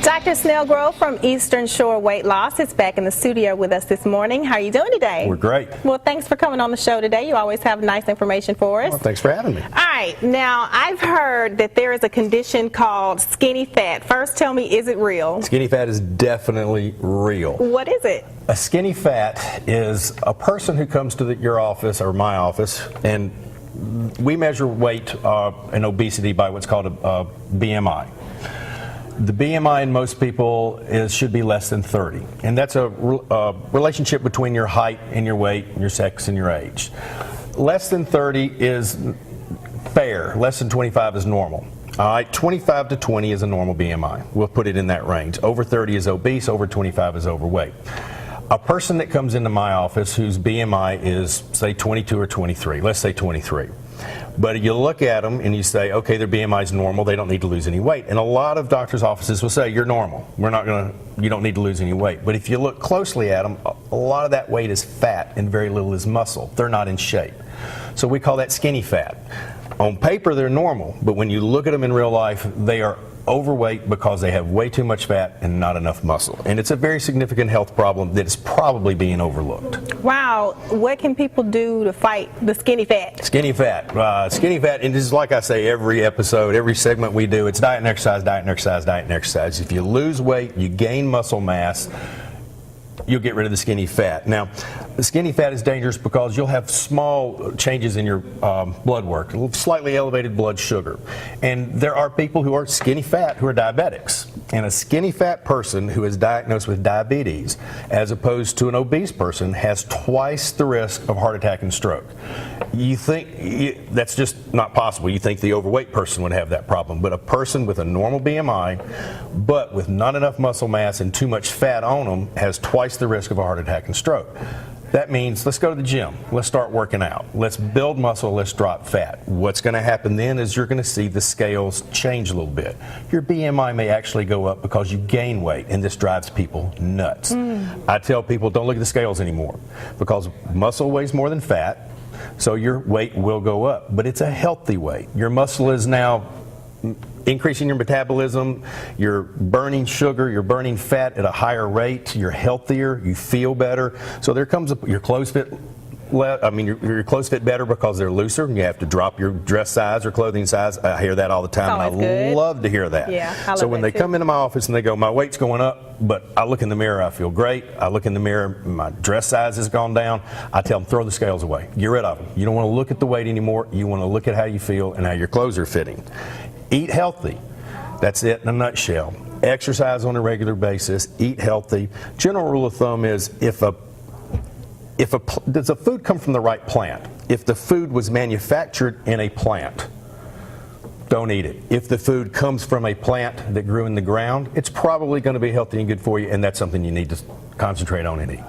Dr. Snellgrove from Eastern Shore Weight Loss is back in the studio with us this morning. How are you doing today? We're great. Well, thanks for coming on the show today. You always have nice information for us. Well, thanks for having me. All right. Now, I've heard that there is a condition called skinny fat. First, tell me, is it real? Skinny fat is definitely real. What is it? A skinny fat is a person who comes to your office or my office, and we measure weight and obesity by what's called a BMI. The BMI in most people should be less than 30, and that's a relationship between your height and your weight, your sex and your age. Less than 30 is fair. Less than 25 is normal. All right, 25 to 20 is a normal BMI. We'll put it in that range. Over 30 is obese, over 25 is overweight. A person that comes into my office whose BMI is, say, 22 or 23, let's say 23. But you look at them and you say, okay, their BMI is normal, they don't need to lose any weight. And a lot of doctors' offices will say, you're normal. You don't need to lose any weight. But if you look closely at them, a lot of that weight is fat and very little is muscle. They're not in shape. So we call that skinny fat. On paper, they're normal, but when you look at them in real life, they are overweight because they have way too much fat and not enough muscle. And it's a very significant health problem that is probably being overlooked. Wow. What can people do to fight the skinny fat? Skinny fat. Skinny fat, and this is like I say every episode, every segment we do, it's diet and exercise, diet and exercise, diet and exercise. If you lose weight, you gain muscle mass, you'll get rid of the skinny fat. Now, the skinny fat is dangerous because you'll have small changes in your blood work, slightly elevated blood sugar. And there are people who are skinny fat who are diabetics. And a skinny fat person who is diagnosed with diabetes, as opposed to an obese person, has twice the risk of heart attack and stroke. You think that's just not possible. You think the overweight person would have that problem. But a person with a normal BMI, but with not enough muscle mass and too much fat on them, has twice the risk of a heart attack and stroke. That means let's go to the gym. Let's start working out. Let's build muscle. Let's drop fat. What's going to happen then is you're going to see the scales change a little bit. Your BMI may actually go up because you gain weight, and this drives people nuts. I tell people don't look at the scales anymore because muscle weighs more than fat, so your weight will go up. But it's a healthy weight. Your muscle is now increasing your metabolism, you're burning sugar, you're burning fat at a higher rate, you're healthier, you feel better. So there comes your clothes fit. Your clothes fit better because they're looser, and you have to drop your dress size or clothing size. I hear that all the time, and I love to hear that. Yeah, so when they come into my office and they go, my weight's going up, but I look in the mirror, I feel great. I look in the mirror, my dress size has gone down. I tell them, throw the scales away. Get rid of them. You don't want to look at the weight anymore. You want to look at how you feel and how your clothes are fitting. Eat healthy. That's it in a nutshell. Exercise on a regular basis. Eat healthy. General rule of thumb is does the food come from the right plant? If the food was manufactured in a plant, don't eat it. If the food comes from a plant that grew in the ground, it's probably going to be healthy and good for you, and that's something you need to concentrate on and eat.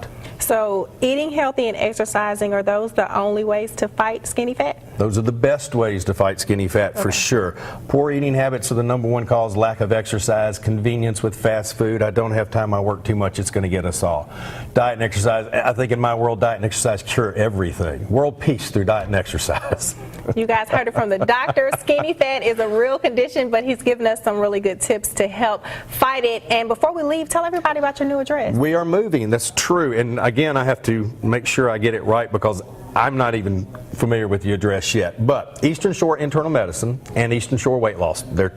So eating healthy and exercising, are those the only ways to fight skinny fat? Those are the best ways to fight skinny fat, for sure. Poor eating habits are the number one cause. Lack of exercise, convenience with fast food. I don't have time, I work too much, it's going to get us all. Diet and exercise. I think in my world, diet and exercise cure everything. World peace through diet and exercise. You guys heard it from the doctor. Skinny fat is a real condition, but he's given us some really good tips to help fight it. And before we leave, tell everybody about your new address. We are moving, that's true. And again, I have to make sure I get it right because I'm not even familiar with the address yet. But Eastern Shore Internal Medicine and Eastern Shore Weight Loss, they're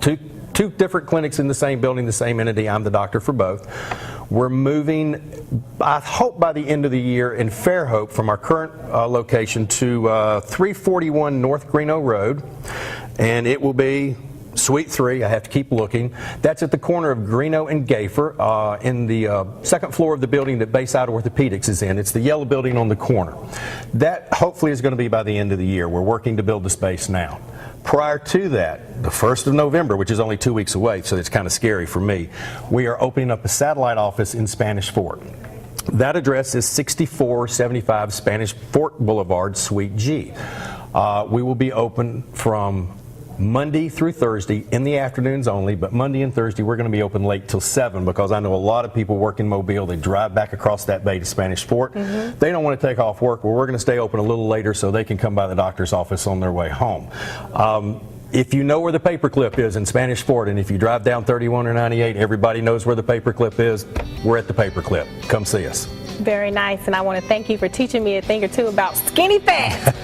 two different clinics in the same building, the same entity. I'm the doctor for both. We're moving, I hope by the end of the year, in Fairhope from our current location to 341 North Greeno Road, and it will be Suite 3. I have to keep looking. That's at the corner of Greeno and Gayfer in the second floor of the building that Bayside Orthopedics is in. It's the yellow building on the corner. That hopefully is going to be by the end of the year. We're working to build the space now. Prior to that, the 1st of November, which is only 2 weeks away, so it's kind of scary for me, we are opening up a satellite office in Spanish Fort. That address is 6475 Spanish Fort Boulevard, Suite G. We will be open from Monday through Thursday in the afternoons only, but Monday and Thursday we're going to be open late till 7 because I know a lot of people work in Mobile. They drive back across that bay to Spanish Fort. They don't want to take off work. Well, we're going to stay open a little later so they can come by the doctor's office on their way home. if you know where the paperclip is in Spanish Fort, and if you drive down 31 or 98, everybody knows where the paperclip is. We're at the paperclip. Come see us. Very nice, and I want to thank you for teaching me a thing or two about skinny fat.